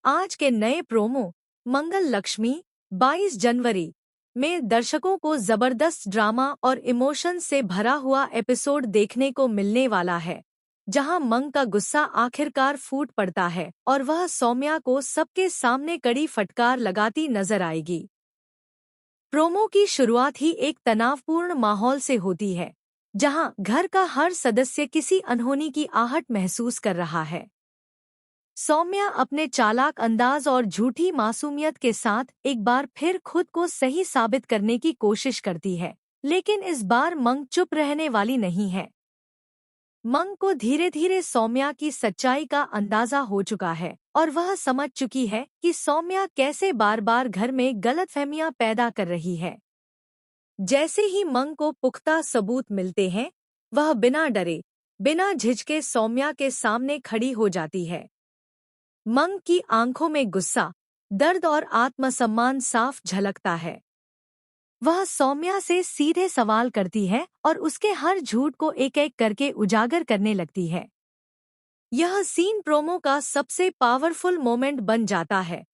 आज के नए प्रोमो मंगल लक्ष्मी 22 जनवरी में दर्शकों को जबरदस्त ड्रामा और इमोशन से भरा हुआ एपिसोड देखने को मिलने वाला है, जहां मंग का गुस्सा आखिरकार फूट पड़ता है और वह सौम्या को सबके सामने कड़ी फटकार लगाती नजर आएगी। प्रोमो की शुरुआत ही एक तनावपूर्ण माहौल से होती है, जहां घर का हर सदस्य किसी अनहोनी की आहट महसूस कर रहा है। सौम्या अपने चालाक अंदाज और झूठी मासूमियत के साथ एक बार फिर खुद को सही साबित करने की कोशिश करती है, लेकिन इस बार मंग चुप रहने वाली नहीं है। मंग को धीरे धीरे सौम्या की सच्चाई का अंदाजा हो चुका है और वह समझ चुकी है कि सौम्या कैसे बार बार घर में गलतफहमियां पैदा कर रही है। जैसे ही मंग को पुख्ता सबूत मिलते हैं, वह बिना डरे, बिना झिझके सौम्या के सामने खड़ी हो जाती है। मंग की आंखों में गुस्सा, दर्द और आत्मसम्मान साफ झलकता है। वह सौम्या से सीधे सवाल करती है और उसके हर झूठ को एक एक करके उजागर करने लगती है। यह सीन प्रोमो का सबसे पावरफुल मोमेंट बन जाता है,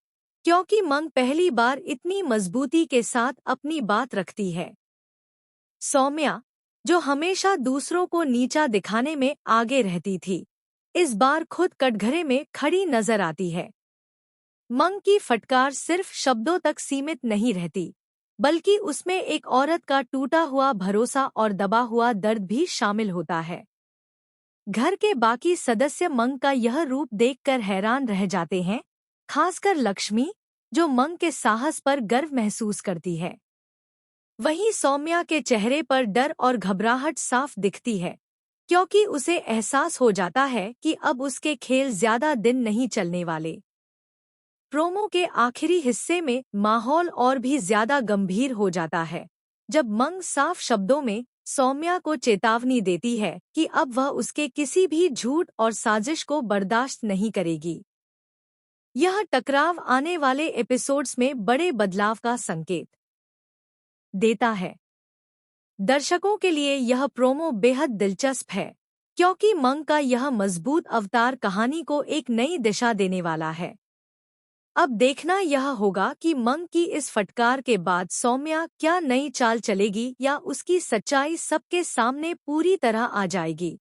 क्योंकि मंग पहली बार इतनी मजबूती के साथ अपनी बात रखती है। सौम्या, जो हमेशा दूसरों को नीचा दिखाने में आगे रहती थी, इस बार खुद कटघरे में खड़ी नजर आती है। मंग की फटकार सिर्फ शब्दों तक सीमित नहीं रहती, बल्कि उसमें एक औरत का टूटा हुआ भरोसा और दबा हुआ दर्द भी शामिल होता है। घर के बाकी सदस्य मंग का यह रूप देखकर हैरान रह जाते हैं, खासकर लक्ष्मी, जो मंग के साहस पर गर्व महसूस करती है। वहीं सौम्या के चेहरे पर डर और घबराहट साफ दिखती है, क्योंकि उसे एहसास हो जाता है कि अब उसके खेल ज्यादा दिन नहीं चलने वाले। प्रोमो के आखिरी हिस्से में माहौल और भी ज्यादा गंभीर हो जाता है, जब मंग साफ शब्दों में सौम्या को चेतावनी देती है कि अब वह उसके किसी भी झूठ और साजिश को बर्दाश्त नहीं करेगी। यह टकराव आने वाले एपिसोड्स में बड़े बदलाव का संकेत देता है। दर्शकों के लिए यह प्रोमो बेहद दिलचस्प है, क्योंकि मंग का यह मजबूत अवतार कहानी को एक नई दिशा देने वाला है। अब देखना यह होगा कि मंग की इस फटकार के बाद सौम्या क्या नई चाल चलेगी या उसकी सच्चाई सबके सामने पूरी तरह आ जाएगी।